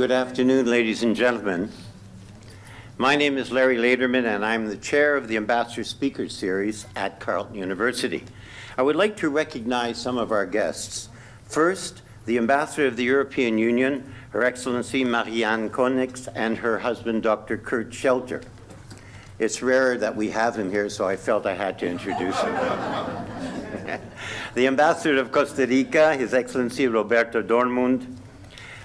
Good afternoon, ladies and gentlemen. My name is Larry Lederman, and I'm the chair of the Ambassador Speaker Series at Carleton University. I would like to recognize some of our guests. First, the Ambassador of the European Union, Her Excellency Marianne Konix, and her husband, Dr. Kurt Shelter. It's rare that we have him here, so I felt I had to introduce him. The Ambassador of Costa Rica, His Excellency Roberto Dormund.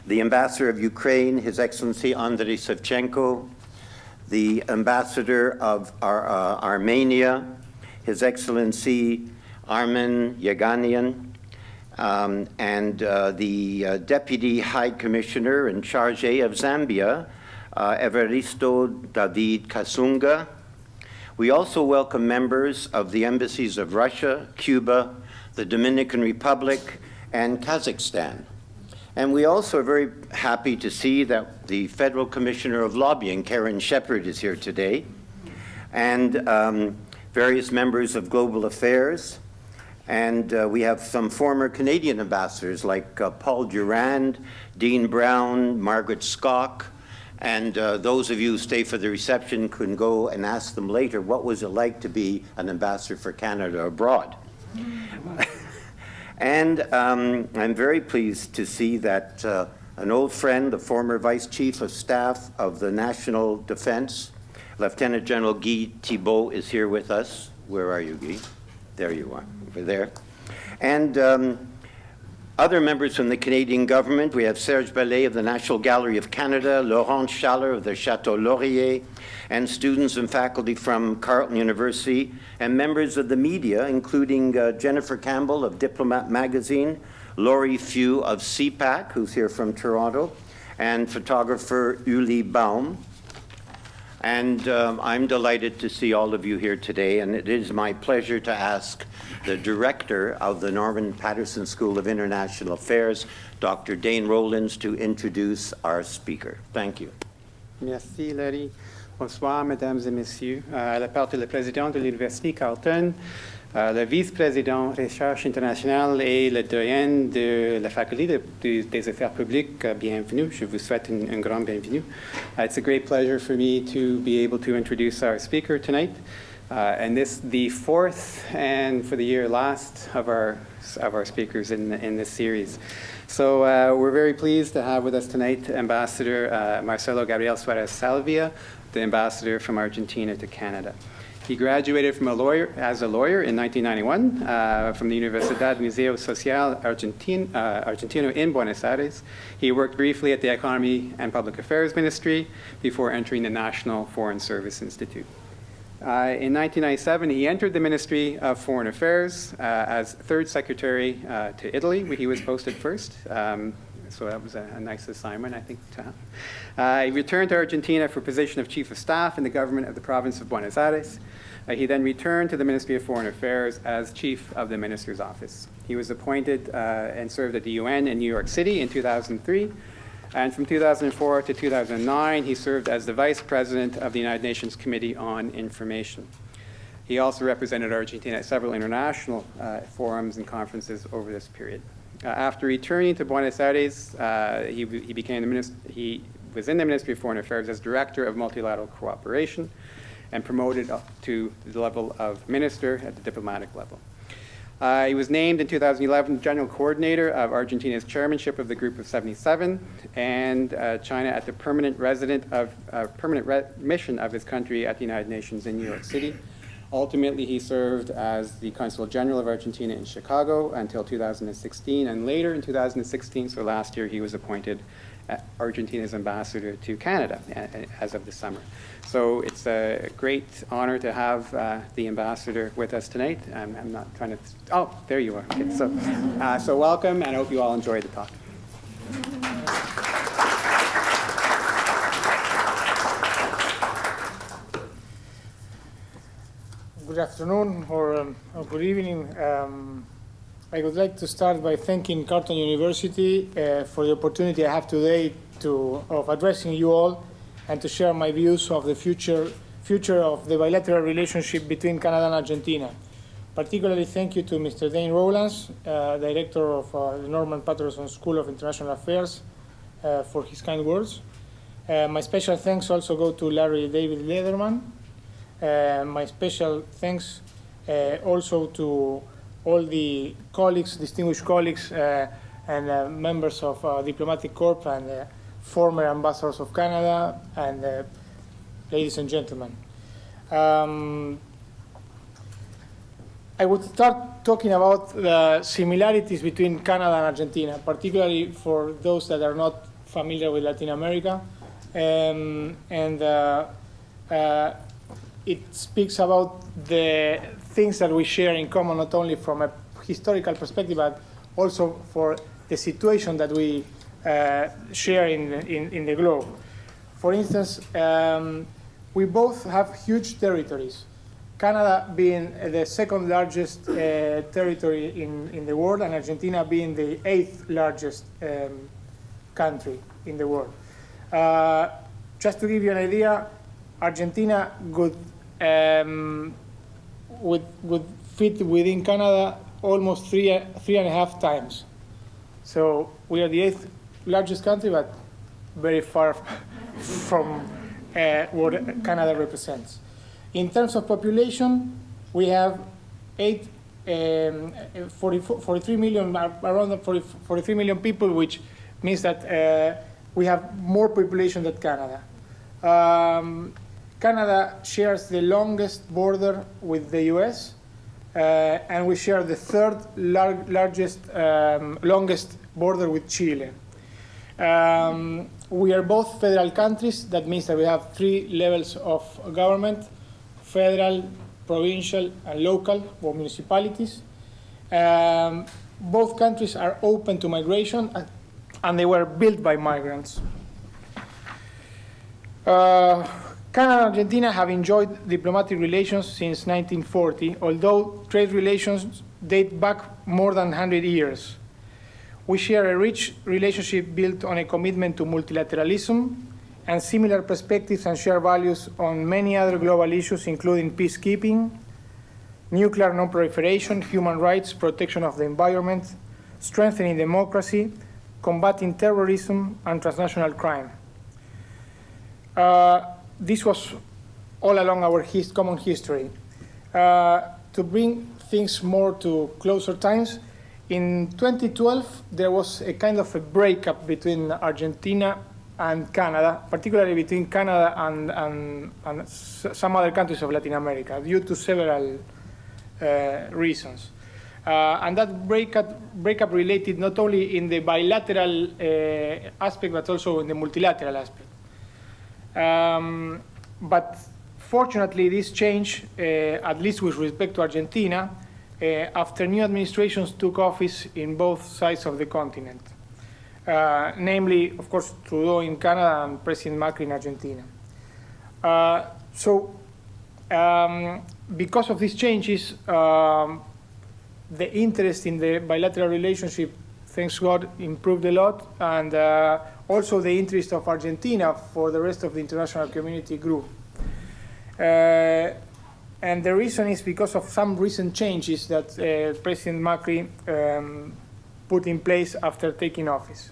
The Ambassador of Ukraine, His Excellency Andriy Savchenko. The Ambassador of Armenia, His Excellency Armen Yeganian, and the Deputy High Commissioner in charge of Zambia, Evaristo David Kasunga. We also welcome members of the embassies of Russia, Cuba, the Dominican Republic, and Kazakhstan. And we also are very happy to see that the Federal Commissioner of Lobbying, Karen Shepard, is here today, and various members of Global Affairs. And we have some former Canadian ambassadors like Paul Durand, Dean Brown, Margaret Skock, and those of you who stay for the reception can go and ask them later, what was it like to be an ambassador for Canada abroad? And I'm very pleased to see that an old friend, the former Vice Chief of Staff of the National Defense, Lieutenant General Guy Thibault, is here with us. Where are you, Guy? There you are, over there. And other members from the Canadian government, we have Serge Ballet of the National Gallery of Canada, Laurent Schaller of the Chateau Laurier, and students and faculty from Carleton University, and members of the media, including Jennifer Campbell of Diplomat Magazine, Laurie Few of CPAC, who's here from Toronto, and photographer Uli Baum. And I'm delighted to see all of you here today, and it is my pleasure to ask the director of the Norman Paterson School of International Affairs, Dr. Dane Rowlands, to introduce our speaker. Thank you. Merci, Larry. Bonsoir, mesdames et messieurs. À la part le président de l'Université Carleton, le vice-président recherche internationale et le doyen de la faculté des affaires publiques, bienvenue. Je vous souhaite un grand bienvenue. It's a great pleasure for me to be able to introduce our speaker tonight. And this the fourth and for the year last of our speakers in this series. So we're very pleased to have with us tonight Ambassador Marcelo Suárez Salvia, the ambassador from Argentina to Canada. He graduated as a lawyer in 1991 from the Universidad Museo Social Argentino in Buenos Aires. He worked briefly at the Economy and Public Affairs Ministry before entering the National Foreign Service Institute. In 1997, he entered the Ministry of Foreign Affairs as third secretary to Italy, where he was posted first. So that was a nice assignment, I think, to have. He returned to Argentina for a position of Chief of Staff in the government of the province of Buenos Aires. He then returned to the Ministry of Foreign Affairs as Chief of the Minister's Office. He was appointed and served at the UN in New York City in 2003. And from 2004 to 2009, he served as the Vice President of the United Nations Committee on Information. He also represented Argentina at several international forums and conferences over this period. After returning to Buenos Aires, he was in the Ministry of Foreign Affairs as Director of Multilateral Cooperation and promoted up to the level of Minister at the diplomatic level. He was named in 2011 General Coordinator of Argentina's chairmanship of the Group of 77 and China at the permanent mission of his country at the United Nations in New York City. Ultimately, he served as the Consul General of Argentina in Chicago until 2016, and later in 2016, so last year, he was appointed Argentina's ambassador to Canada as of the summer. So it's a great honor to have the ambassador with us tonight. I'm not trying to, oh, there you are. Okay, so welcome, and I hope you all enjoyed the talk. Good afternoon or good evening. I would like to start by thanking Carleton University for the opportunity I have today of addressing you all and to share my views of the future of the bilateral relationship between Canada and Argentina. Particularly thank you to Mr. Dane Rowlands, Director of the Norman Paterson School of International Affairs, for his kind words. My special thanks also go to Larry David Lederman. My special thanks also to all the colleagues, distinguished colleagues, and members of Diplomatic Corps and former ambassadors of Canada, and ladies and gentlemen. I would start talking about the similarities between Canada and Argentina, particularly for those that are not familiar with Latin America. It speaks about the things that we share in common, not only from a historical perspective, but also for the situation that we share in the globe. For instance, we both have huge territories. Canada being the second largest territory in the world, and Argentina being the 8th largest country in the world. Just to give you an idea, Argentina would fit within Canada almost three and a half times. So we are the 8th largest country, but very far from what Canada represents. In terms of population, we have 43 million, around 43 million people, which means that we have more population than Canada. Canada shares the longest border with the US, and we share the third longest border with Chile. We are both federal countries. That means that we have 3 levels of government: federal, provincial, and local, or municipalities. Both countries are open to migration, and they were built by migrants. Canada and Argentina have enjoyed diplomatic relations since 1940, although trade relations date back more than 100 years. We share a rich relationship built on a commitment to multilateralism and similar perspectives and shared values on many other global issues, including peacekeeping, nuclear non-proliferation, human rights, protection of the environment, strengthening democracy, combating terrorism, and transnational crime. This was all along our common history. To bring things more to closer times, in 2012, there was a kind of a breakup between Argentina and Canada, particularly between Canada and some other countries of Latin America, due to several reasons. And that breakup related not only in the bilateral aspect, but also in the multilateral aspect. But fortunately, this change, at least with respect to Argentina, after new administrations took office in both sides of the continent. Namely, of course, Trudeau in Canada and President Macri in Argentina. Because of these changes, the interest in the bilateral relationship, thanks God, improved a lot, and also the interest of Argentina for the rest of the international community grew. And the reason is because of some recent changes that President Macri put in place after taking office.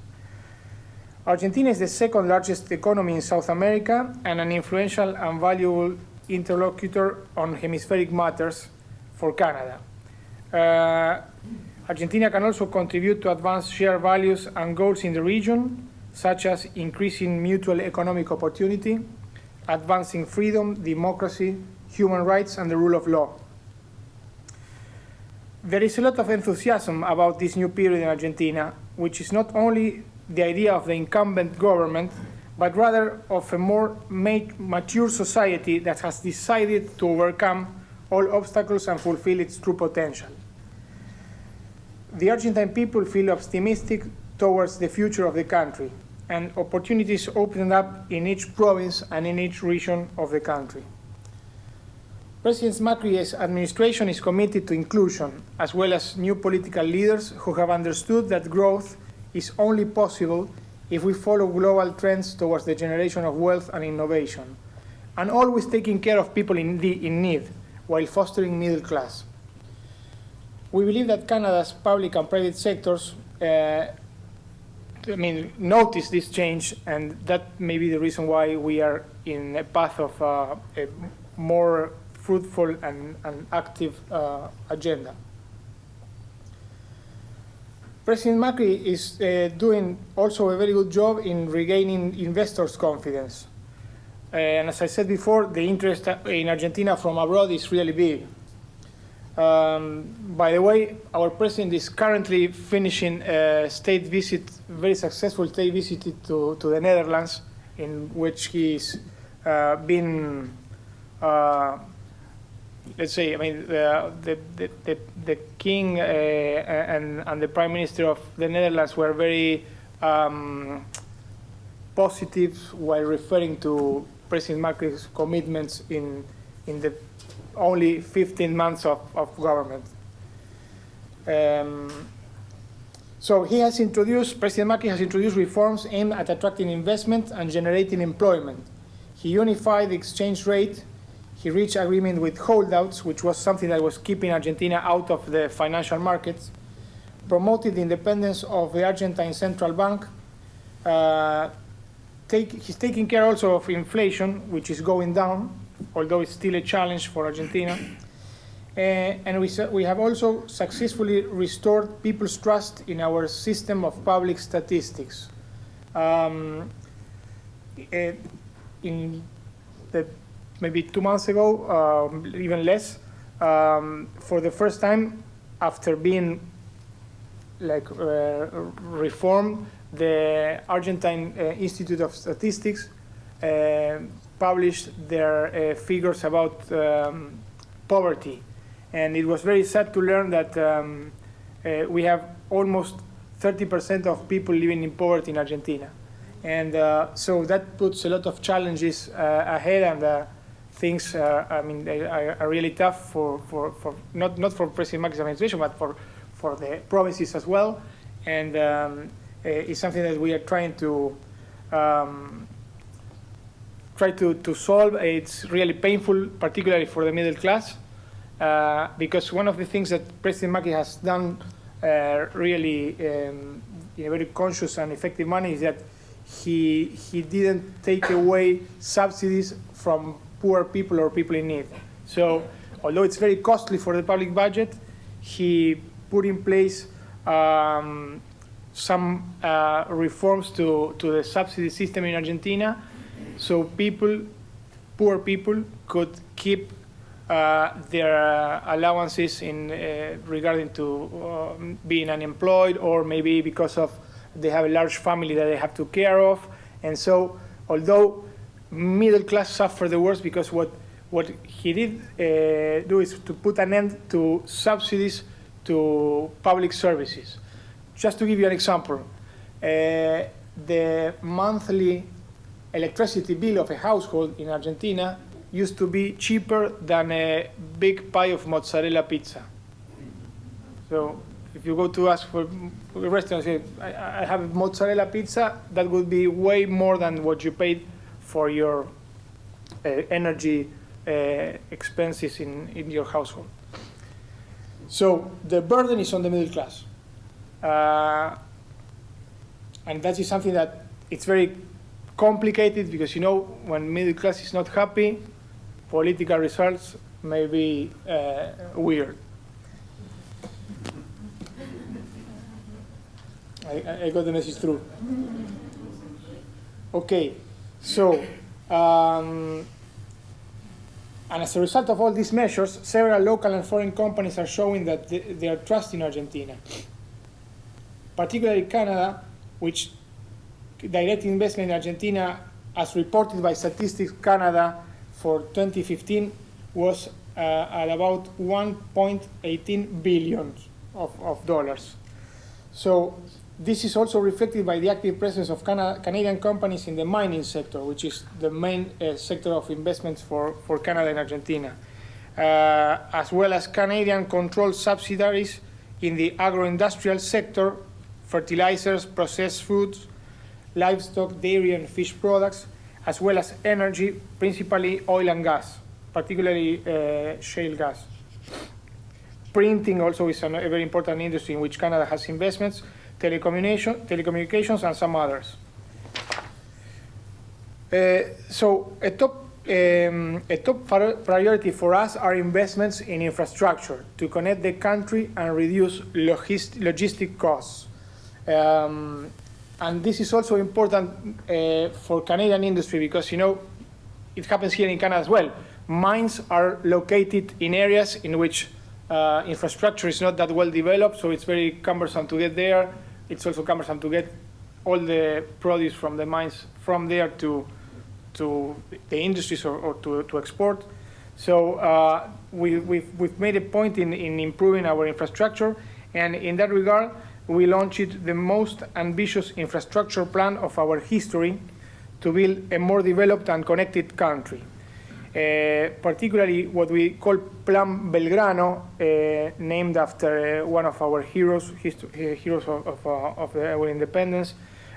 Argentina is the second largest economy in South America and an influential and valuable interlocutor on hemispheric matters for Canada. Argentina can also contribute to advance shared values and goals in the region, such as increasing mutual economic opportunity, advancing freedom, democracy, human rights, and the rule of law. There is a lot of enthusiasm about this new period in Argentina, which is not only the idea of the incumbent government, but rather of a more mature society that has decided to overcome all obstacles and fulfill its true potential. The Argentine people feel optimistic towards the future of the country, and opportunities open up in each province and in each region of the country. President Macri's administration is committed to inclusion, as well as new political leaders who have understood that growth is only possible if we follow global trends towards the generation of wealth and innovation, and always taking care of people in need, while fostering middle class. We believe that Canada's public and private sectors notice this change, and that may be the reason why we are in a path of a more fruitful and active agenda. President Macri is doing also a very good job in regaining investors' confidence. And as I said before, the interest in Argentina from abroad is really big. By the way, our president is currently finishing a state visit, very successful state visit to the Netherlands, in which he's been, let's say, the king and the prime minister of the Netherlands were very positive while referring to President Macri's commitments in the only 15 months of government. So President Macri has introduced reforms aimed at attracting investment and generating employment. He unified the exchange rate. He reached agreement with holdouts, which was something that was keeping Argentina out of the financial markets, promoted the independence of the Argentine Central Bank. He's taking care also of inflation, which is going down, although it's still a challenge for Argentina. And we have also successfully restored people's trust in our system of public statistics. Maybe 2 months ago, even less, for the first time after being reformed, the Argentine Institute of Statistics published their figures about poverty. And it was very sad to learn that we have almost 30% of people living in poverty in Argentina. And so that puts a lot of challenges ahead, and things are really tough for not for President Macri's administration, but for the provinces as well. And it's something that we are trying to solve. It's really painful, particularly for the middle class, because one of the things that President Macri has done really in a very conscious and effective manner is that he didn't take away subsidies from poor people or people in need. So although it's very costly for the public budget, he put in place some reforms to the subsidy system in Argentina, so poor people could keep their allowances in regarding to being unemployed, or maybe because of they have a large family that they have to care of. And so although middle class suffer the worst, because what he did do is to put an end to subsidies to public services. Just to give you an example, the monthly electricity bill of a household in Argentina used to be cheaper than a big pie of mozzarella pizza. So if you go to ask for a restaurant and say, I have a mozzarella pizza, that would be way more than what you paid for your energy expenses in your household. So the burden is on the middle class. And that is something that it's very complicated, because when middle class is not happy, political results may be weird. I got the message through. Okay, so and as a result of all these measures, several local and foreign companies are showing that they are trusting Argentina. Particularly Canada, which direct investment in Argentina, as reported by Statistics Canada for 2015, was at about $1.18 billion of dollars. So this is also reflected by the active presence of Canadian companies in the mining sector, which is the main sector of investments for Canada and Argentina, as well as Canadian-controlled subsidiaries in the agro-industrial sector, fertilizers, processed foods, livestock, dairy and fish products, as well as energy, principally oil and gas, particularly shale gas. Printing also is a very important industry in which Canada has investments. telecommunications, and some others. So a top priority for us are investments in infrastructure to connect the country and reduce logistic costs. And this is also important for Canadian industry because, you know, it happens here in Canada as well. Mines are located in areas in which infrastructure is not that well developed, so it's very cumbersome to get there. It's also cumbersome to get all the produce from the mines from there to the industries or to export. So we've made a point in improving our infrastructure, and in that regard, we launched the most ambitious infrastructure plan of our history to build a more developed and connected country. Particularly what we call Plan Belgrano, named after one of our heroes of our independence.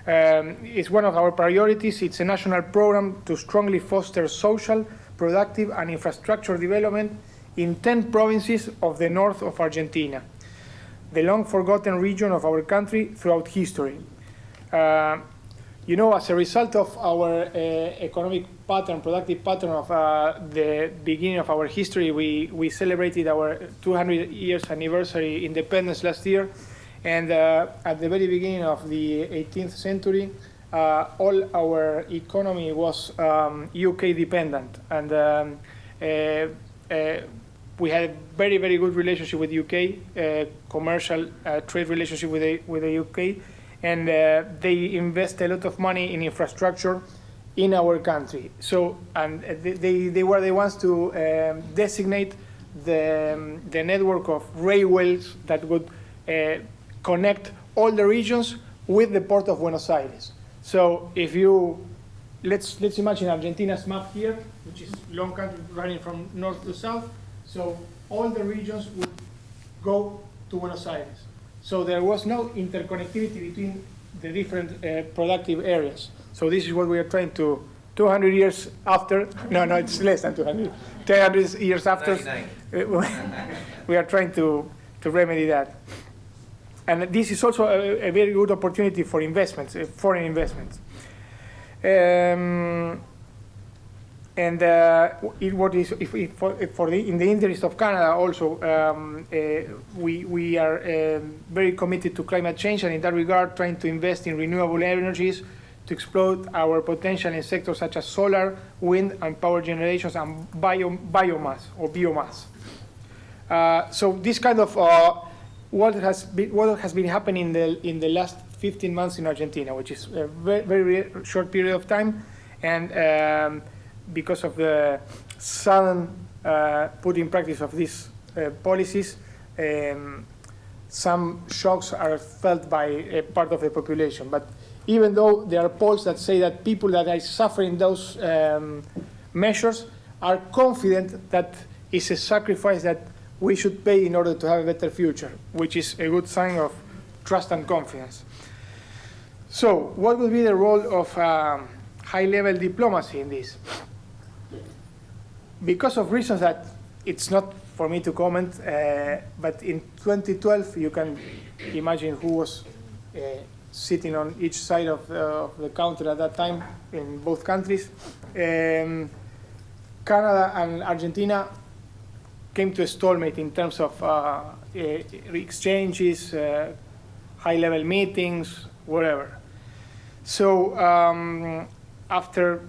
It's one of our priorities. It's a national program to strongly foster social, productive, and infrastructure development in 10 provinces of the north of Argentina, the long-forgotten region of our country throughout history. You know, as a result of our economic pattern, productive pattern of the beginning of our history, we celebrated our 200 years anniversary independence last year. And at the very beginning of the 18th century, all our economy was UK dependent. And we had a very, very good relationship with UK, commercial trade relationship with the UK. And they invest a lot of money in infrastructure in our country. So, and they were the ones to designate the network of railways that would connect all the regions with the port of Buenos Aires. So if you, let's imagine Argentina's map here, which is long country running from north to south. So all the regions would go to Buenos Aires. So there was no interconnectivity between the different productive areas. So this is what we are trying to, 200 years after, no, it's less than 200, 300 years after, we are trying to remedy that. And this is also a very good opportunity for investments, foreign investments. And in the interest of Canada also, we are very committed to climate change, and in that regard, trying to invest in renewable energies to exploit our potential in sectors such as solar, wind, and power generations, and biomass. So this kind of what has been happening in the last 15 months in Argentina, which is a very, very short period of time, and because of the sudden put in practice of these policies, some shocks are felt by a part of the population. But even though there are polls that say that people that are suffering those measures are confident that it's a sacrifice that we should pay in order to have a better future, which is a good sign of trust and confidence. So what will be the role of high-level diplomacy in this? Because of reasons that it's not for me to comment, but in 2012, you can imagine who was sitting on each side of the counter at that time in both countries. Canada and Argentina came to a stalemate in terms of exchanges, high-level meetings, whatever. So after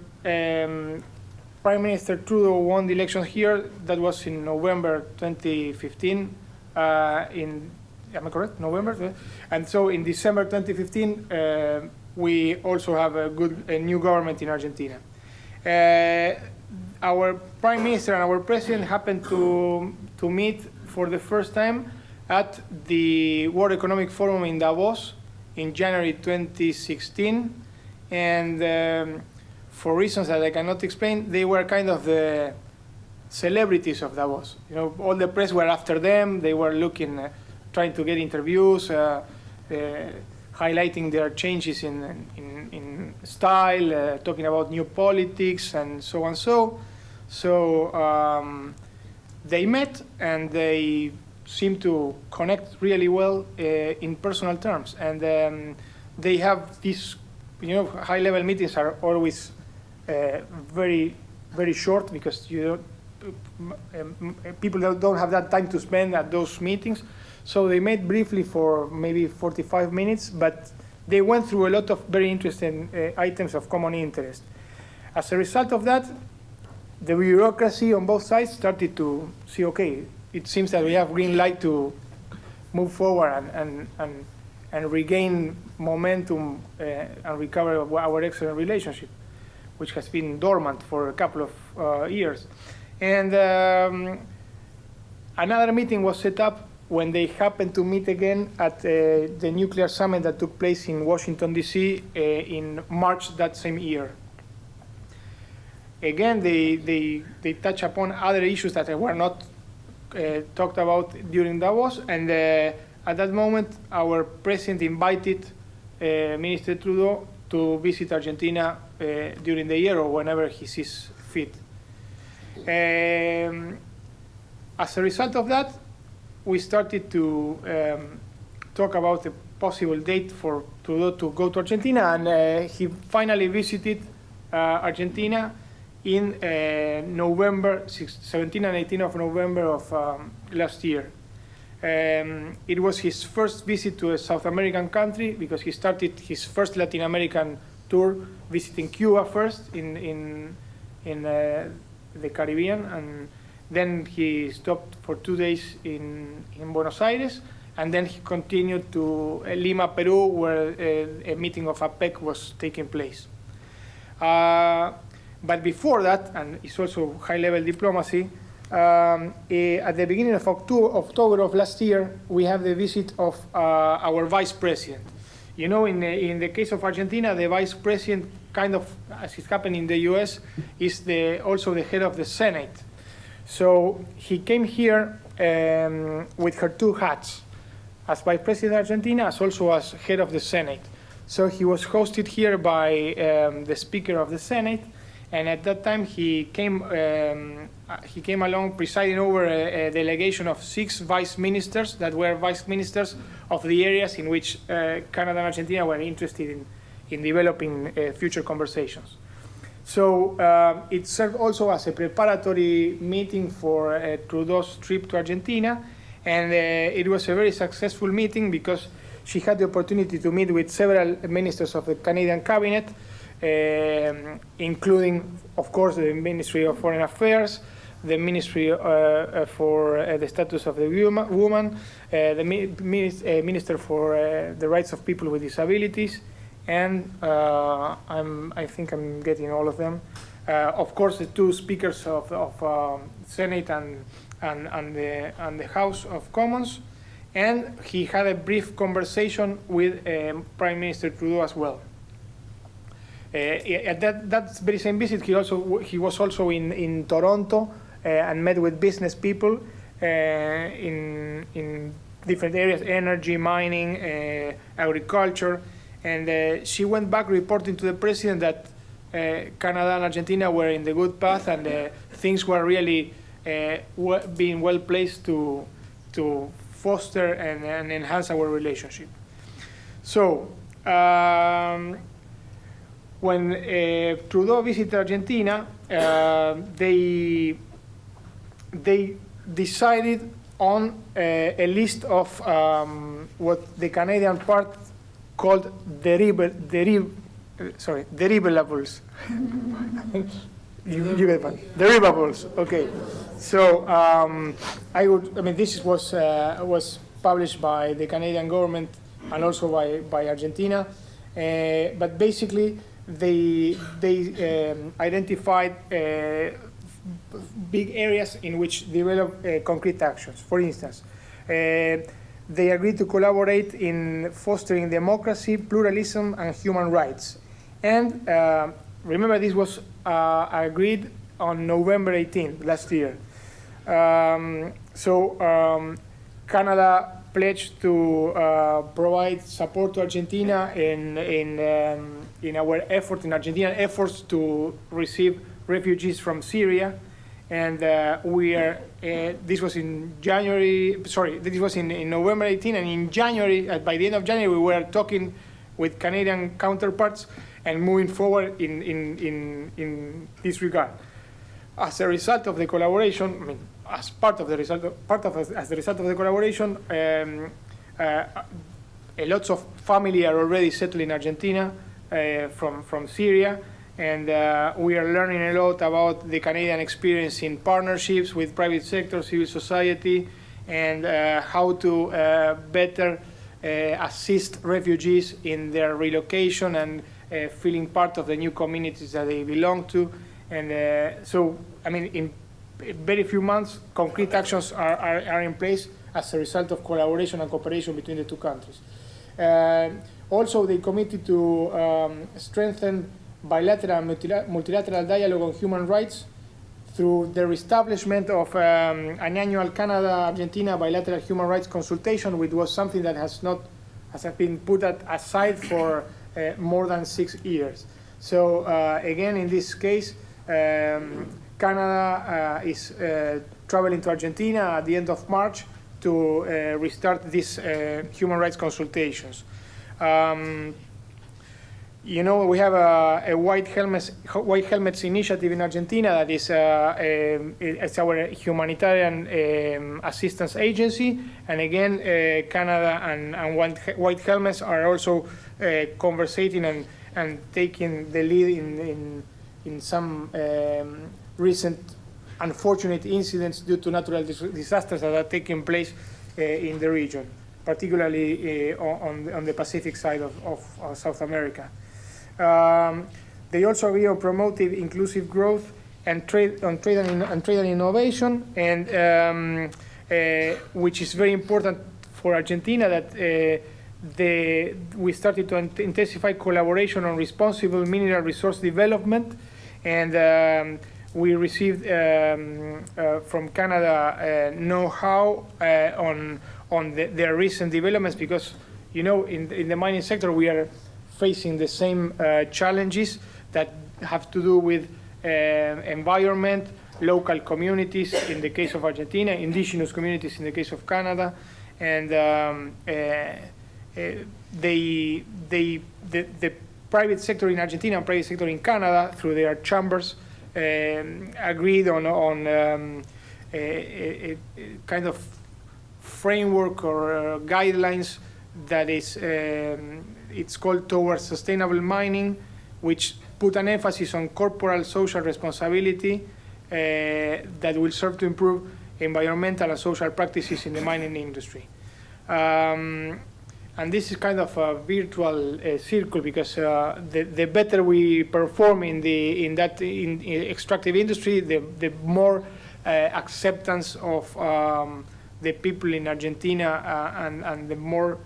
Prime Minister Trudeau won the election here, that was in November 2015. Am I correct? November? And so in December 2015, we also have a new government in Argentina. Our Prime Minister and our President happened to meet for the first time at the World Economic Forum in Davos in January 2016. And for reasons that I cannot explain, they were kind of the celebrities of Davos. You know, all the press were after them. They were looking, trying to get interviews, highlighting their changes in style, talking about new politics, and so on. So they met and they seem to connect really well in personal terms. And they have these, high-level meetings are always very, very short because people don't have that time to spend at those meetings. So they met briefly for maybe 45 minutes, but they went through a lot of very interesting items of common interest. As a result of that, the bureaucracy on both sides started to see, okay, it seems that we have green light to move forward and regain momentum and recover our excellent relationship, which has been dormant for a couple of years. And another meeting was set up when they happened to meet again at the nuclear summit that took place in Washington, D.C. In March that same year. Again, they touch upon other issues that were not talked about during Davos, and at that moment, our president invited Minister Trudeau to visit Argentina during the year or whenever he sees fit. As a result of that, we started to talk about a possible date for Trudeau to go to Argentina, and he finally visited Argentina in November, 17 and 18 of November of last year. It was his first visit to a South American country because he started his first Latin American tour visiting Cuba first in the Caribbean, and then he stopped for 2 days in Buenos Aires, and then he continued to Lima, Peru, where a meeting of APEC was taking place. But before that, and it's also high-level diplomacy, at the beginning of October of last year, we have the visit of our vice president. You know, in the case of Argentina, the vice president, kind of as it happened in the US, is also the head of the Senate. So he came here with her two hats, as vice president of Argentina, as also as head of the Senate. So he was hosted here by the Speaker of the Senate, and at that time he came along presiding over a delegation of 6 vice ministers that were vice ministers of the areas in which Canada and Argentina were interested in developing future conversations. So it served also as a preparatory meeting for Trudeau's trip to Argentina, and it was a very successful meeting because she had the opportunity to meet with several ministers of the Canadian cabinet, including, of course, the Ministry of Foreign Affairs, the Ministry for the Status of the Woman, the Minister for the Rights of People with Disabilities, and I think I'm getting all of them. Of course, the 2 speakers of Senate and the House of Commons, and he had a brief conversation with Prime Minister Trudeau as well. At that very same visit, he was also in Toronto and met with business people in different areas: energy, mining, agriculture, and she went back reporting to the president that Canada and Argentina were in the good path, and things were really being well placed to foster and enhance our relationship. So. When Trudeau visited Argentina, they decided on a list of what the Canadian part called deliverables. You get that? Deliverables. Okay. So this was published by the Canadian government and also by Argentina, but basically. They identified big areas in which develop concrete actions. For instance, they agreed to collaborate in fostering democracy, pluralism, and human rights. And remember, this was agreed on November 18th last year. Canada pledged to provide support to Argentina in our effort, in Argentinian efforts to receive refugees from Syria, And this was in January, sorry, this was in November 18, and in January, by the end of January, we were talking with Canadian counterparts and moving forward in this regard. As a result of the collaboration, I mean, as the result of the collaboration, lots of family are already settled in Argentina from Syria. And we are learning a lot about the Canadian experience in partnerships with private sector, civil society, and how to better assist refugees in their relocation and feeling part of the new communities that they belong to. And so, I mean, in very few months, concrete actions are in place as a result of collaboration and cooperation between the two countries. Also, they committed to strengthen bilateral and multilateral dialogue on human rights through the establishment of an annual Canada-Argentina bilateral human rights consultation, which was something that has been put aside for more than 6 years. So again, in this case, Canada is traveling to Argentina at the end of March to restart these human rights consultations. You know, we have a White Helmets initiative in Argentina that is it's our humanitarian assistance agency. And again, Canada and White Helmets are also conversating and taking the lead in some recent unfortunate incidents due to natural disasters that are taking place in the region, particularly on the Pacific side of South America. They also agree on promoting inclusive growth and trade and innovation, and which is very important for Argentina. That we started to intensify collaboration on responsible mineral resource development, and we received from Canada know-how on their recent developments, because you know in the mining sector we are facing the same challenges that have to do with environment, local communities in the case of Argentina, indigenous communities in the case of Canada, and the private sector in Argentina and private sector in Canada, through their chambers, agreed on a kind of framework or guidelines that is it's called Towards Sustainable Mining, which put an emphasis on corporate social responsibility that will serve to improve environmental and social practices in the mining industry. And this is kind of a virtual circle, because the better we perform in extractive industry, the more acceptance of the people in Argentina and the more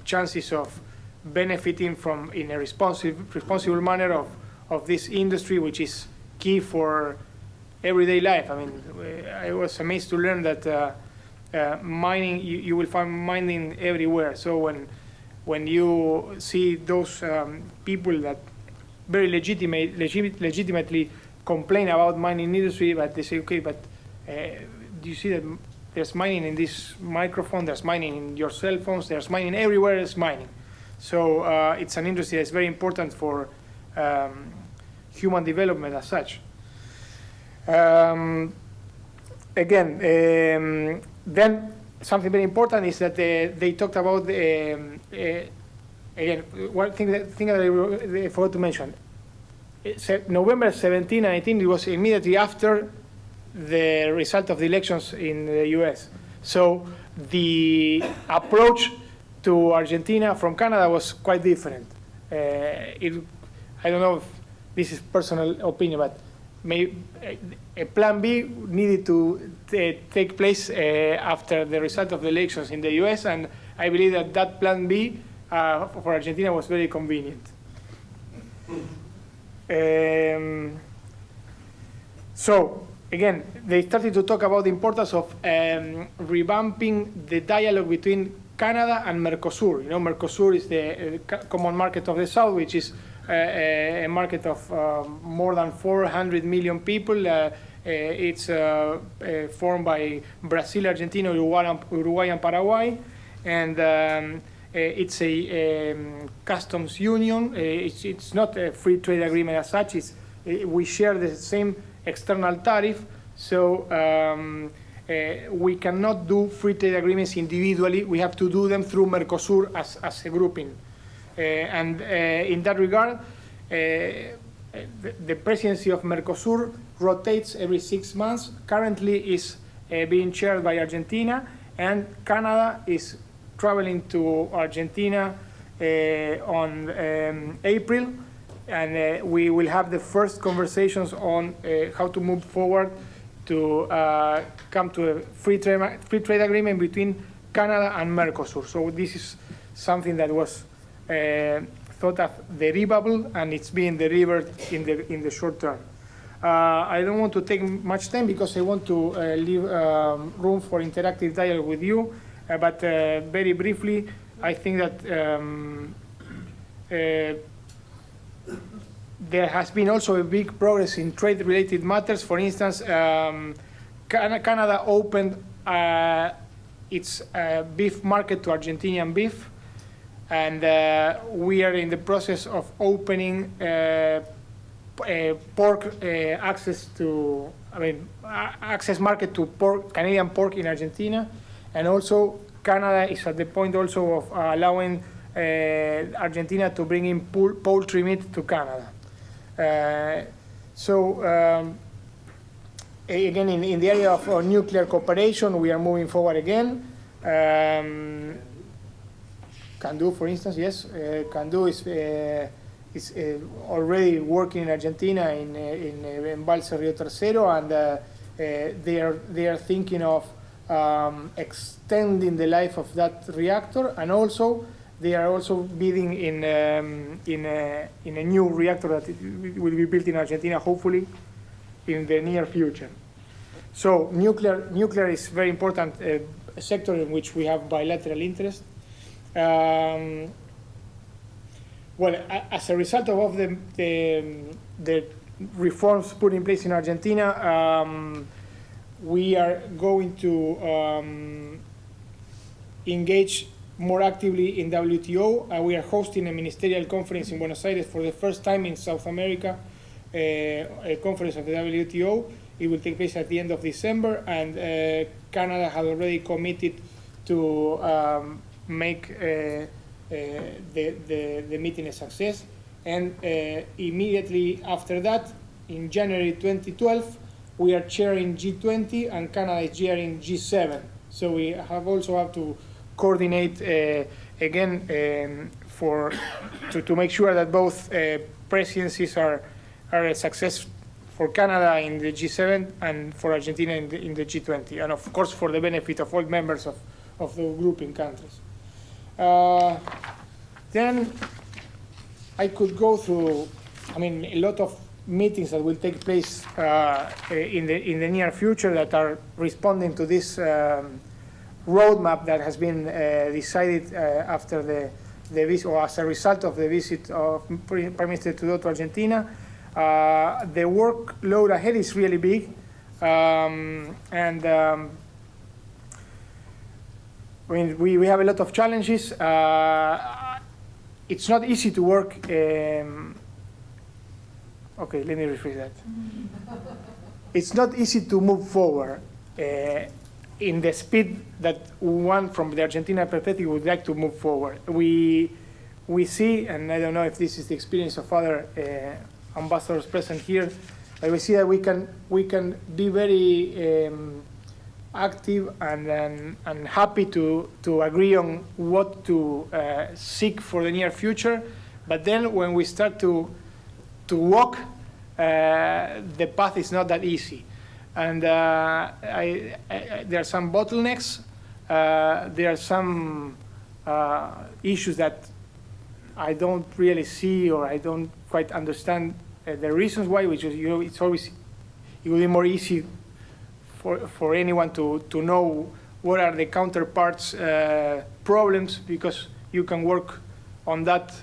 chances of benefiting from in a responsible manner of this industry, which is key for everyday life. I mean, I was amazed to learn that mining, you will find mining everywhere. So when you see those people that very legitimately complain about mining industry, but they say, okay, but do you see that there's mining in this microphone, there's mining in your cell phones, there's mining everywhere, there's mining. So it's an industry that's very important for human development as such. Again, then something very important is that they talked about, again, one thing that I forgot to mention. November 17 and 18, it was immediately after the result of the elections in the US. So the approach to Argentina from Canada was quite different. I don't know if this is personal opinion, but a plan B needed to take place after the result of the elections in the US, and I believe that plan B for Argentina was very convenient. So again, they started to talk about the importance of revamping the dialogue between Canada and Mercosur. You know, Mercosur is the common market of the South, which is a market of more than 400 million people. It's formed by Brazil, Argentina, Uruguay, and Paraguay, and it's a customs union. It's not a free trade agreement as such. We share the same external tariff, so we cannot do free trade agreements individually. We have to do them through Mercosur as a grouping. And in that regard, the presidency of Mercosur rotates every 6 months. Currently is being chaired by Argentina, and Canada is traveling to Argentina on April, and we will have the first conversations on how to move forward to come to a free trade agreement between Canada and Mercosur. So this is something that was thought of deliverable, and it's being delivered in the short term. I don't want to take much time because I want to leave room for interactive dialogue with you. But very briefly, I think that there has been also a big progress in trade-related matters. For instance, Canada opened its beef market to Argentinian beef, and we are in the process of opening pork access market to Canadian pork in Argentina. And also, Canada is at the point also of allowing Argentina to bring in poultry meat to Canada. Again, in the area of nuclear cooperation, we are moving forward again. Candu, for instance, yes, Candu is already working in Argentina in Embalse Rio Tercero, and they are thinking of extending the life of that reactor, and also they are also bidding in a new reactor that will be built in Argentina, hopefully in the near future. So nuclear is very important sector in which we have bilateral interest. Well, as a result of the reforms put in place in Argentina, we are going to engage more actively in WTO. We are hosting a ministerial conference in Buenos Aires for the first time in South America, a conference of the WTO. It will take place at the end of December, and Canada has already committed to make the meeting a success. And immediately after that, in January 2012, we are chairing G20, and Canada is chairing G7. So we also have to coordinate again to make sure that both presidencies are a success for Canada in the G7 and for Argentina in the G20, and of course for the benefit of all members of the grouping countries. Then I could go through, a lot of meetings that will take place in the near future that are responding to this roadmap that has been decided after the visit, or as a result of the visit of Prime Minister Trudeau to Argentina. The workload ahead is really big, we have a lot of challenges. It's not easy to work. Okay, let me rephrase that. It's not easy to move forward in the speed that one from the Argentina perspective would like to move forward. We see, and I don't know if this is the experience of other ambassadors present here, but we see that we can be very active and happy to agree on what to seek for the near future. But then when we start to walk, the path is not that easy. And there are some bottlenecks. There are some issues that I don't really see, or I don't quite understand the reasons why, which is, it will be more easy for anyone to know what are the counterparts' problems, because you can work on that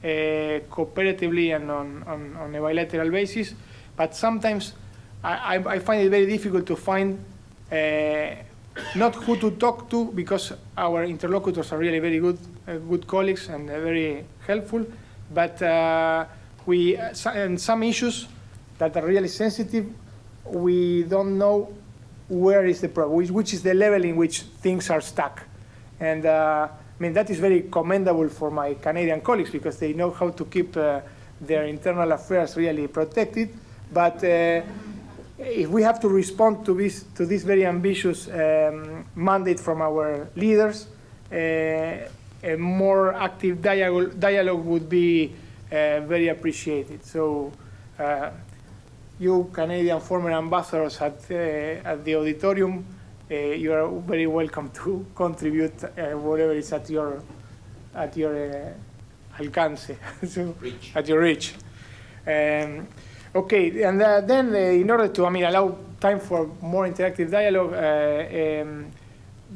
cooperatively and on a bilateral basis. But sometimes I find it very difficult to find not who to talk to, because our interlocutors are really very good colleagues and very helpful. But and some issues that are really sensitive, we don't know where is the problem, which is the level in which things are stuck. And I mean, that is very commendable for my Canadian colleagues, because they know how to keep their internal affairs really protected. But if we have to respond to this very ambitious mandate from our leaders, a more active dialogue would be very appreciated. So you Canadian former ambassadors at the auditorium, you are very welcome to contribute whatever is at your alcance, so at your reach. Okay, and then in order to, allow time for more interactive dialogue,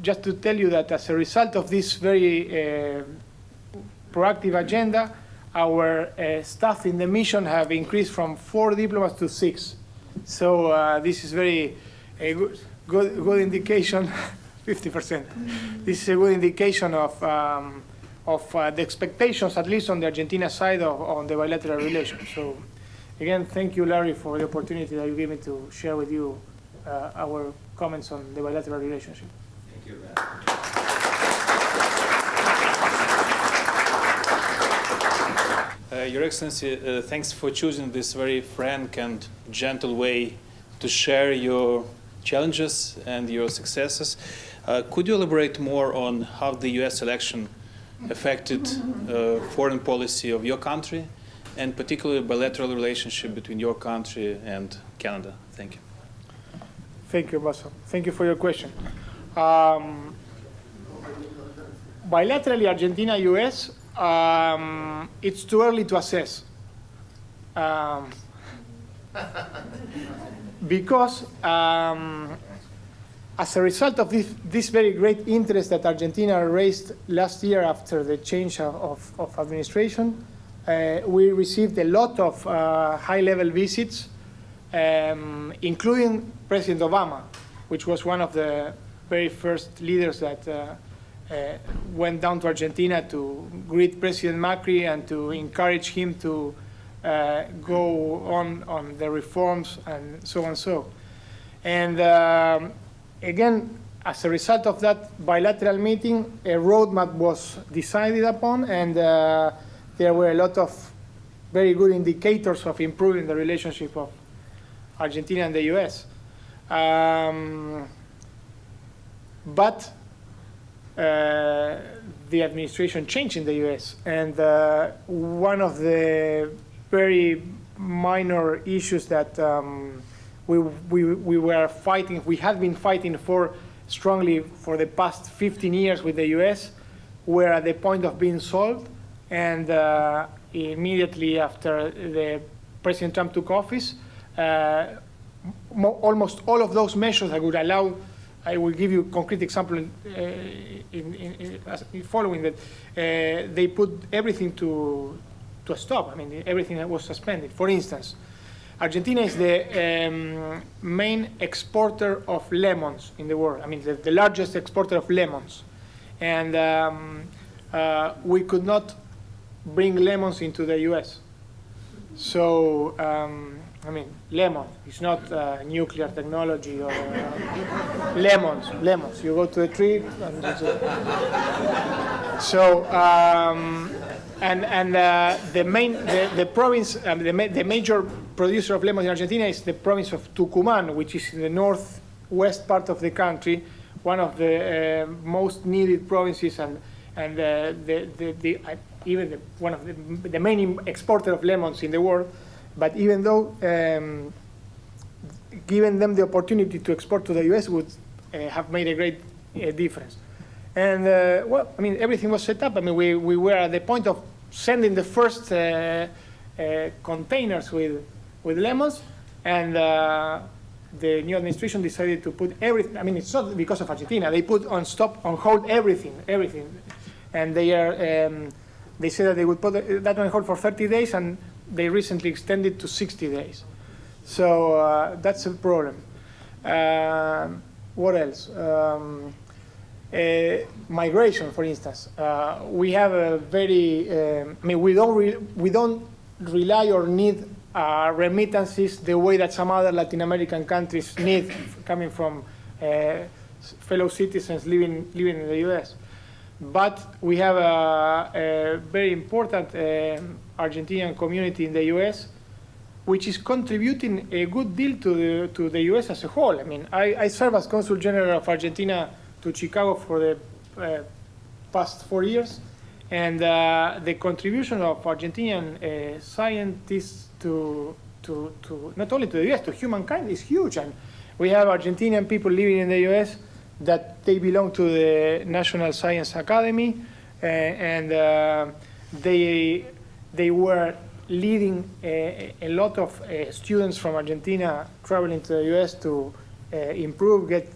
just to tell you that as a result of this very proactive agenda, our staff in the mission have increased from 4 diplomats to 6. So this is very good indication, 50%. This is a good indication of the expectations, at least on the Argentina side, on the bilateral relations. So again, thank you, Larry, for the opportunity that you gave me to share with you our comments on the bilateral relationship. Thank you. Your Excellency, thanks for choosing this very frank and gentle way to share your challenges and your successes. Could you elaborate more on how the U.S. election affected foreign policy of your country, and particularly bilateral relationship between your country and Canada? Thank you. Thank you, Ambassador. Thank you for your question. Bilaterally, Argentina-US, it's too early to assess. Because as a result of this very great interest that Argentina raised last year after the change of administration, we received a lot of high-level visits, including President Obama, which was one of the very first leaders that went down to Argentina to greet President Macri and to encourage him to go on the reforms and so on. And again, as a result of that bilateral meeting, a roadmap was decided upon, and there were a lot of very good indicators of improving the relationship of Argentina and the US. But the administration changed in the US, and one of the very minor issues that we had been fighting for strongly for the past 15 years with the US were at the point of being solved. And immediately after President Trump took office, almost all of those measures that would allow, I will give you a concrete example following that, they put everything to a stop. I mean, everything that was suspended. For instance, Argentina is the main exporter of lemons in the world. I mean, the largest exporter of lemons. And we could not bring lemons into the US. So, I mean, lemon. It's not nuclear technology or lemons. You go to a tree and so the province, the major producer of lemons in Argentina is the province of Tucumán, which is in the northwest part of the country, one of the most needed provinces, and one of the main exporter of lemons in the world. But even though giving them the opportunity to export to the US would have made a great difference. And well, I mean, everything was set up. I mean, we were at the point of sending the first containers with lemons, and the new administration decided to put everything. I mean, it's not because of Argentina. They put on hold everything, and they are They said that they would put that on hold for 30 days, and they recently extended to 60 days. So that's a problem. What else? Migration, for instance. We have a very, we don't rely or need remittances the way that some other Latin American countries need, coming from fellow citizens living in the U.S. But we have a very important Argentinian community in the U.S., which is contributing a good deal to the U.S. as a whole. I mean, I serve as Consul General of Argentina to Chicago for the past 4 years, and the contribution of Argentinian scientists to not only to the U.S., to humankind is huge. And we have Argentinian people living in the U.S. that they belong to the National Science Academy, and they were leading a lot of students from Argentina traveling to the U.S. to improve, get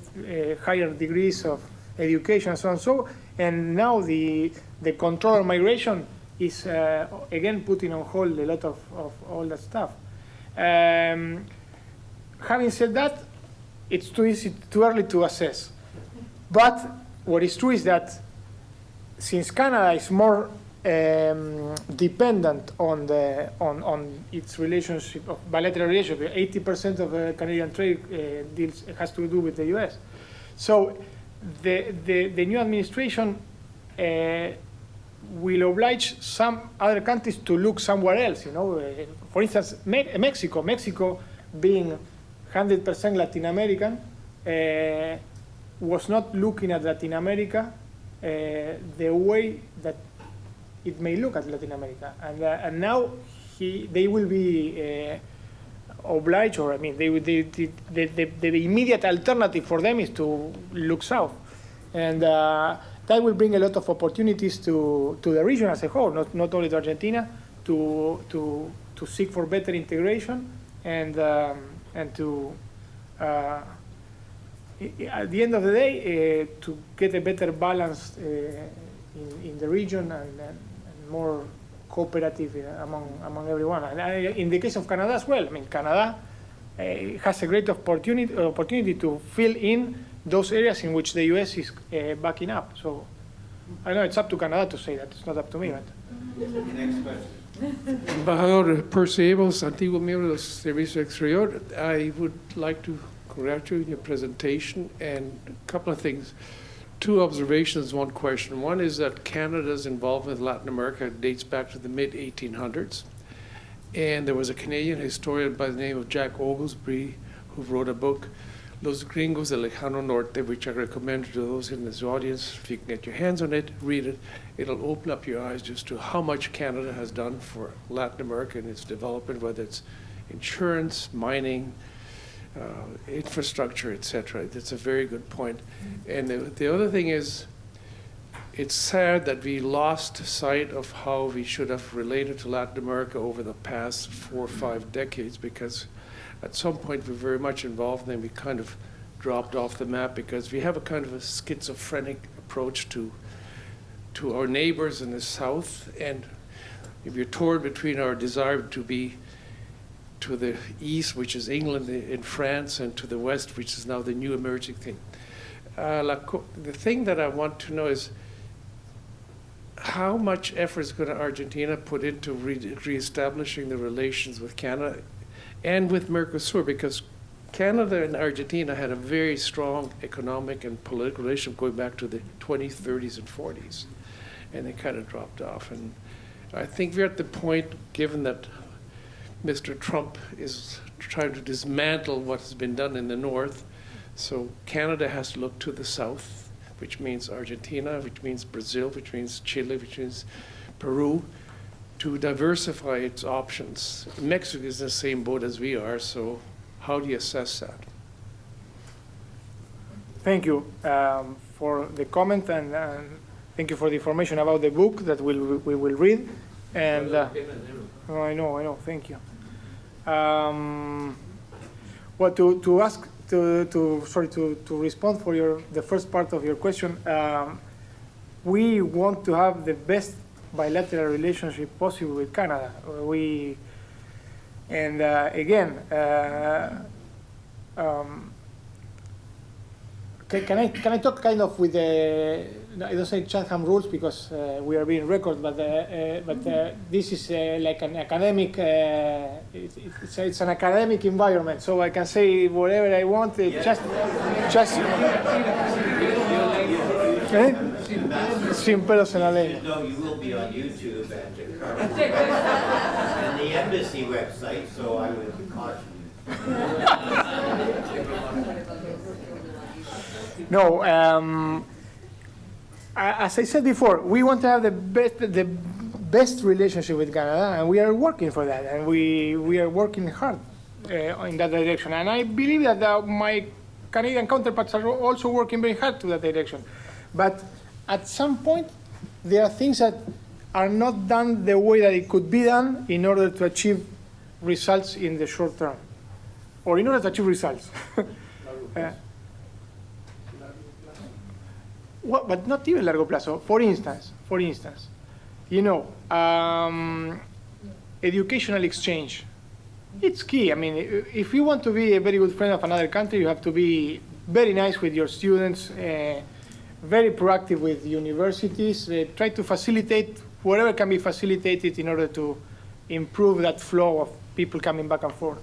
higher degrees of education, so on and so. And now the control of migration is again putting on hold a lot of all that stuff. Having said that, it's too early to assess. But what is true is that since Canada is more dependent on its relationship, of bilateral relationship, 80% of the Canadian trade deals has to do with the U.S. So the new administration will oblige some other countries to look somewhere else. You know, for instance, Mexico being 100% Latin American, was not looking at Latin America the way that it may look at Latin America, and now they will be obliged, or I mean, the immediate alternative for them is to look south, and that will bring a lot of opportunities to the region as a whole, not only to Argentina, to seek for better integration and to at the end of the day to get a better balance in the region and more cooperative among everyone. And in the case of Canada as well, I mean, Canada has a great opportunity to fill in those areas in which the U.S. is backing up. So I know it's up to Canada to say that. It's not up to me. But. Next question. Embajador Percebos, antiguo miembro del Servicio Exterior, I would like to congratulate you on your presentation and a couple of things. 2 observations, 1 question. One is that Canada's involvement with Latin America dates back to the mid-1800s. And there was a Canadian historian by the name of Jack Oglesby who wrote a book, Los Gringos del Lejano Norte, which I recommend to those in this audience. If you can get your hands on it, read it. It'll open up your eyes just to how much Canada has done for Latin America and its development, whether it's insurance, mining, infrastructure, etc. That's a very good point. And the other thing is, it's sad that we lost sight of how we should have related to Latin America over the past 4 or 5 decades, because at some point we were very much involved, and then we kind of dropped off the map because we have a kind of a schizophrenic approach to our neighbors in the south. And if you're torn between our desire to be to the east, which is England and France, and to the west, which is now the new emerging thing. The thing that I want to know is how much effort is going to Argentina put into reestablishing the relations with Canada and with Mercosur, because Canada and Argentina had a very strong economic and political relationship going back to the 20s, 30s, and 40s, and they kind of dropped off. And I think we're at the point, given that Mr. Trump is trying to dismantle what has been done in the north. So Canada has to look to the south, which means Argentina, which means Brazil, which means Chile, which means Peru, to diversify its options. Mexico is in the same boat as we are, so how do you assess that? Thank you for the comment, and thank you for the information about the book that we will read. And I know. Thank you. Well, to respond for the first part of your question, we want to have the best bilateral relationship possible with Canada. Again, can I talk kind of with the, I don't say Chatham rules because we are being recorded, but this is like an academic, it's an academic environment, so I can say whatever I want, just sin pelos en la lengua. No, you will be on YouTube and the embassy website, so I would caution you. No, as I said before, we want to have the best relationship with Canada, and we are working for that, and we are working hard in that direction. And I believe that my Canadian counterparts are also working very hard to that direction. But at some point, there are things that are not done the way that it could be done in order to achieve results in the short term, or in order to achieve results. Well, but not even largo plazo. For instance, you know, educational exchange. It's key. I mean, if you want to be a very good friend of another country, you have to be very nice with your students, very proactive with universities, try to facilitate whatever can be facilitated in order to improve that flow of people coming back and forth.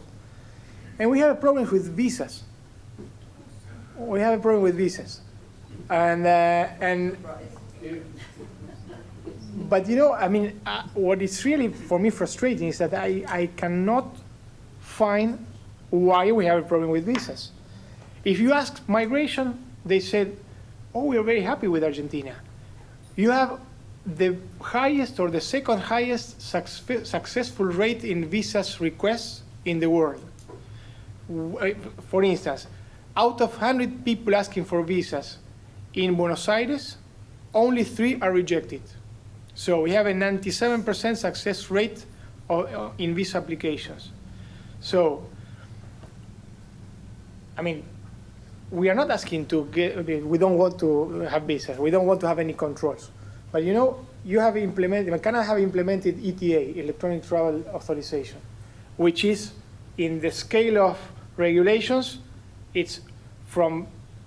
And we have a problem with visas. But you know, I mean, what is really for me frustrating is that I cannot find why we have a problem with visas. If you ask migration, they said, oh, we are very happy with Argentina. You have the highest or the second highest successful rate in visas requests in the world. For instance, out of 100 people asking for visas in Buenos Aires, only 3 are rejected. So we have a 97% success rate in visa applications. So, I mean, we are not asking to get, we don't want to have visas, we don't want to have any controls. But you know, you have implemented, Canada have implemented ETA, Electronic Travel Authorization, which is in the scale of regulations, it's from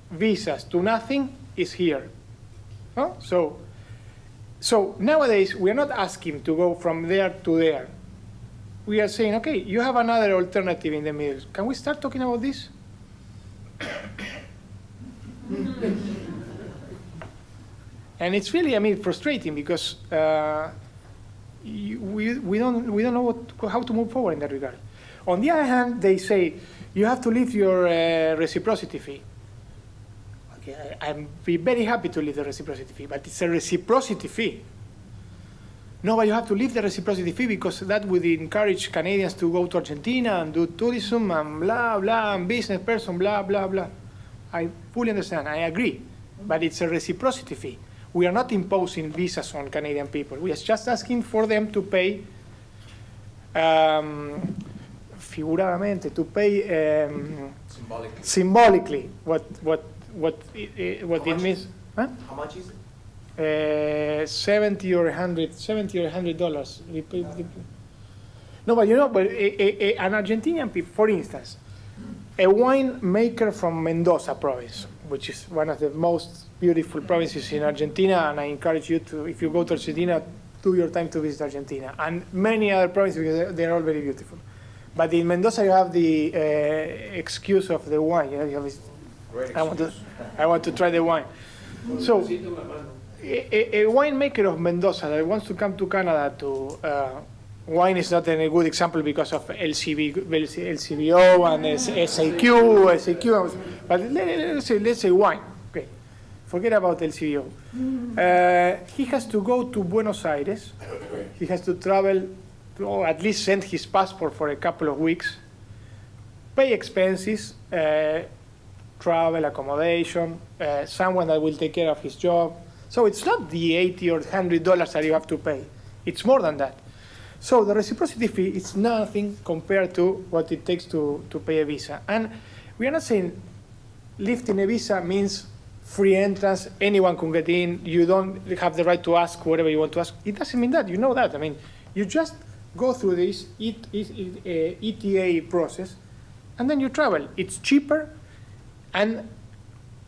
visas to nothing is here. Huh? So nowadays, we are not asking to go from there to there. We are saying, okay, you have another alternative in the middle. Can we start talking about this? And it's really, I mean, frustrating because we don't know how to move forward in that regard. On the other hand, they say you have to leave your reciprocity fee. Okay, I'd be very happy to leave the reciprocity fee, but it's a reciprocity fee. No, but you have to leave the reciprocity fee because that would encourage Canadians to go to Argentina and do tourism and blah, blah, and business person, blah, blah, blah. I fully understand, I agree, but it's a reciprocity fee. We are not imposing visas on Canadian people. We are just asking for them to pay, figuradamente, to pay symbolically what it means. Huh? How much is it? $70 or $100. No, but you know, but an Argentinian people, for instance, a wine maker from Mendoza province, which is one of the most beautiful provinces in Argentina, and I encourage you to, if you go to Argentina, do your time to visit Argentina, and many other provinces because they're all very beautiful. But in Mendoza, you have the excuse of the wine. You have I want to try the wine. So, a winemaker of Mendoza that wants to come to Canada to wine is not a good example because of LCBO and SAQ, but let's say wine. Okay, forget about LCBO. He has to go to Buenos Aires. He has to travel, or at least send his passport for a couple of weeks, pay expenses, travel, accommodation, someone that will take care of his job. So it's not the $80 or $100 that you have to pay. It's more than that. So the reciprocity fee is nothing compared to what it takes to pay a visa. And we are not saying lifting a visa means free entrance, anyone can get in, you don't have the right to ask whatever you want to ask. It doesn't mean that, you know that. I mean, you just go through this ETA process, and then you travel. It's cheaper, and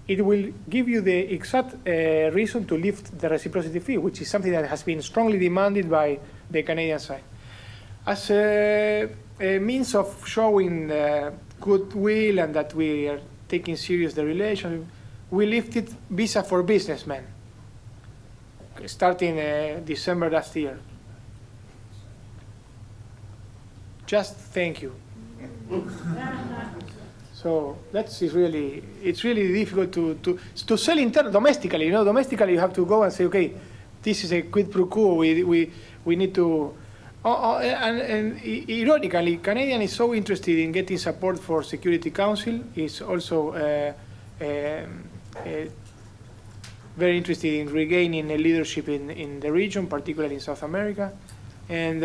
it will give you the exact reason to lift the reciprocity fee, which is something that has been strongly demanded by the Canadian side. As a means of showing goodwill and that we are taking serious the relationship, we lifted visa for businessmen, starting December last year. Just thank you. So it's really difficult to sell domestically. You know, domestically you have to go and say, okay, this is a quid pro quo. We need to. And ironically, Canadian is so interested in getting support for Security Council. Is also very interested in regaining a leadership in the region, particularly in South America, and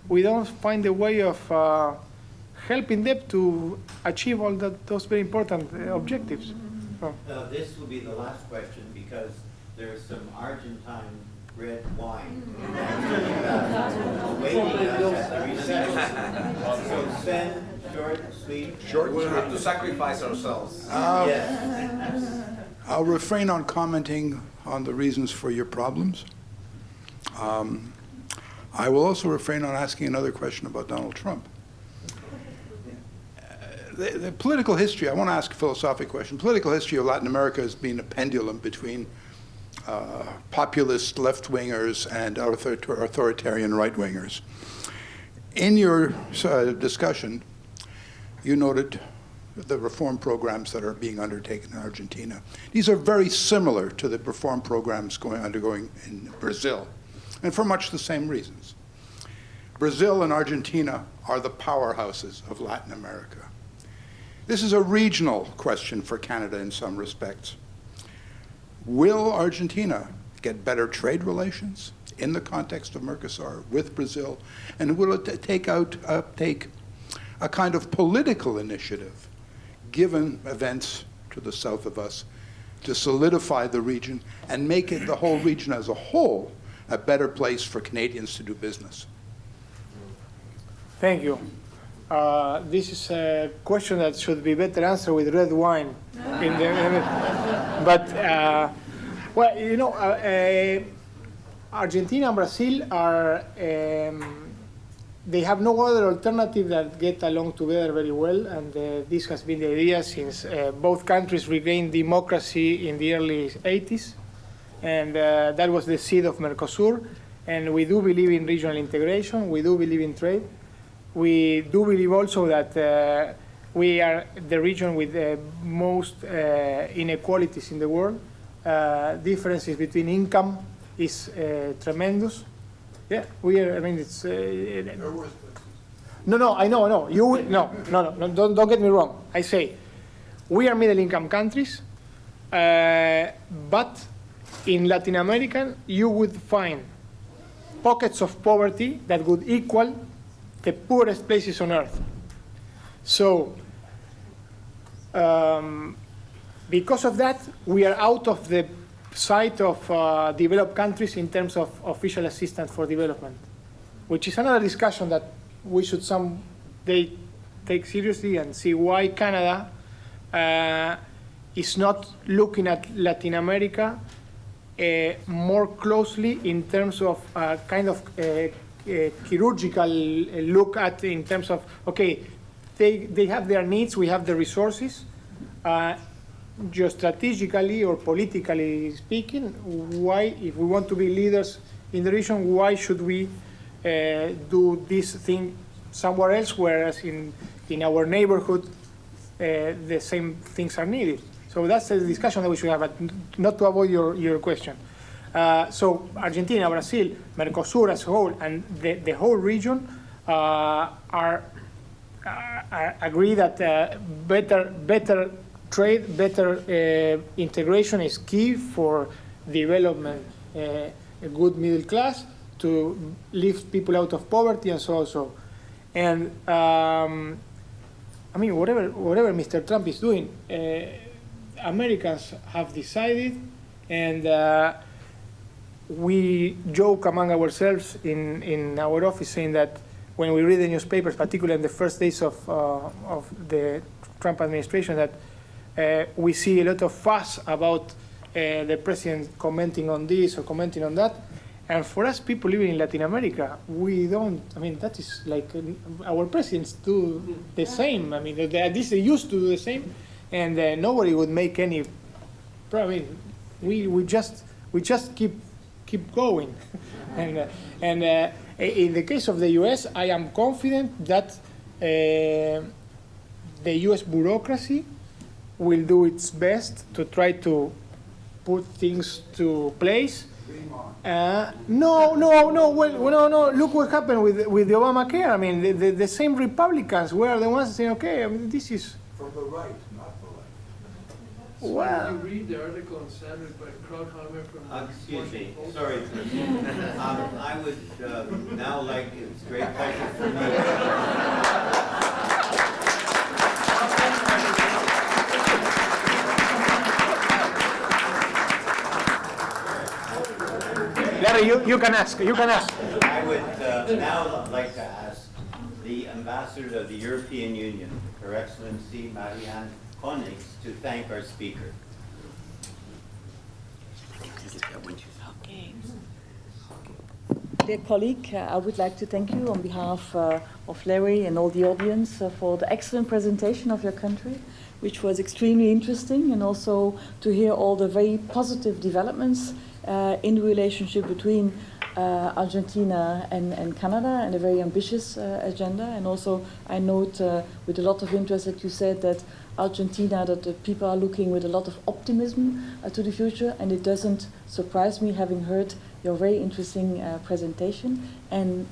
we don't find a way of helping them to achieve all those very important objectives. This will be the last question because there is some Argentine red wine waiting us at the reception. So Sven, short, sweet. Short, we'll have to sacrifice ourselves. Yes. I'll refrain on commenting on the reasons for your problems. I will also refrain on asking another question about Donald Trump. The political history, I want to ask a philosophical question. Political history of Latin America has been a pendulum between populist left-wingers and authoritarian right-wingers. In your discussion, you noted the reform programs that are being undertaken in Argentina. These are very similar to the reform programs undergoing in Brazil, and for much the same reasons. Brazil and Argentina are the powerhouses of Latin America. This is a regional question for Canada in some respects. Will Argentina get better trade relations in the context of Mercosur with Brazil? And will it take a kind of political initiative, given events to the south of us, to solidify the region and make it, the whole region as a whole, a better place for Canadians to do business? Thank you. This is a question that should be better answered with red wine. But, well, you know, Argentina and Brazil are, they have no other alternative that get along together very well. And this has been the idea since both countries regained democracy in the early 80s. And that was the seed of Mercosur. And we do believe in regional integration. We do believe in trade. We do believe also that we are the region with the most inequalities in the world. Differences between income is tremendous. Yeah, we are. I mean, it's. No, I know. Don't get me wrong. I say, we are middle-income countries, but in Latin America, you would find pockets of poverty that would equal the poorest places on earth. So, because of that, we are out of the sight of developed countries in terms of official assistance for development, which is another discussion that we should someday take seriously and see why Canada is not looking at Latin America more closely in terms of kind of chirurgical look at in terms of, okay, they have their needs, we have the resources. Geostrategically or politically speaking, why, if we want to be leaders in the region, why should we do this thing somewhere else, whereas in our neighborhood the same things are needed? So that's a discussion that we should have, but not to avoid your question. So Argentina, Brazil, Mercosur as a whole, and the whole region agree that better trade, better integration is key for development, a good middle class, to lift people out of poverty and so on. So, and I mean, whatever Mr. Trump is doing, Americans have decided, and we joke among ourselves in our office saying that when we read the newspapers, particularly in the first days of the Trump administration, that we see a lot of fuss about the president commenting on this or commenting on that. And for us, people living in Latin America, we don't, I mean, that is like our presidents do the same. I mean, at least they used to do the same, and nobody would make any, I mean, we just keep going. And in the case of the US, I am confident that the US bureaucracy will do its best to try to put things to place. No. Well, no. Look what happened with the Obamacare. I mean, the same Republicans were the ones saying, "Okay, I mean, this is." From the right, not the left. Well, you read the article on Saturday by Krauthammer from the Excuse me, Washington Post? sorry. I would now like, it's a great pleasure for me. Larry, you can ask. You can ask. I would now like to ask the Ambassador of the European Union, Her Excellency Marianne Koenigs, to thank our speaker. Dear colleague, I would like to thank you on behalf of Larry and all the audience for the excellent presentation of your country, which was extremely interesting, and also to hear all the very positive developments in the relationship between Argentina and Canada, and a very ambitious agenda. And also I note with a lot of interest that you said that Argentina, that the people are looking with a lot of optimism to the future, and it doesn't surprise me having heard your very interesting presentation. And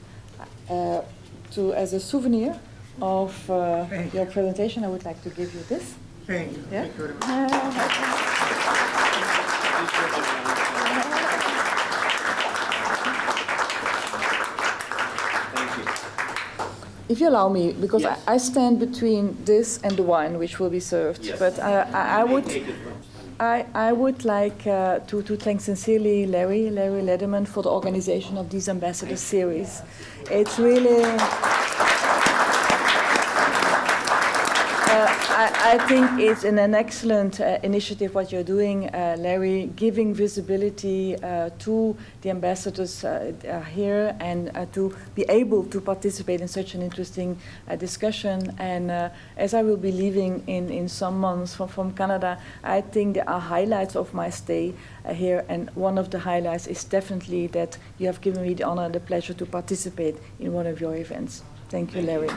as a souvenir of your presentation, I would like to give you this. Thank you. Yeah? Thank you very much. If you allow me, because Yes. I stand between this and the wine which will be served, Yes. but I would like to thank sincerely Larry Lederman for the organization of these Ambassador Series. It's really, I think it's an excellent initiative what you're doing, Larry, giving visibility to the ambassadors here, and to be able to participate in such an interesting discussion. And as I will be leaving in some months from Canada, I think there are highlights of my stay here, and one of the highlights is definitely that you have given me the honor and the pleasure to participate in one of your events. Thank you, Larry.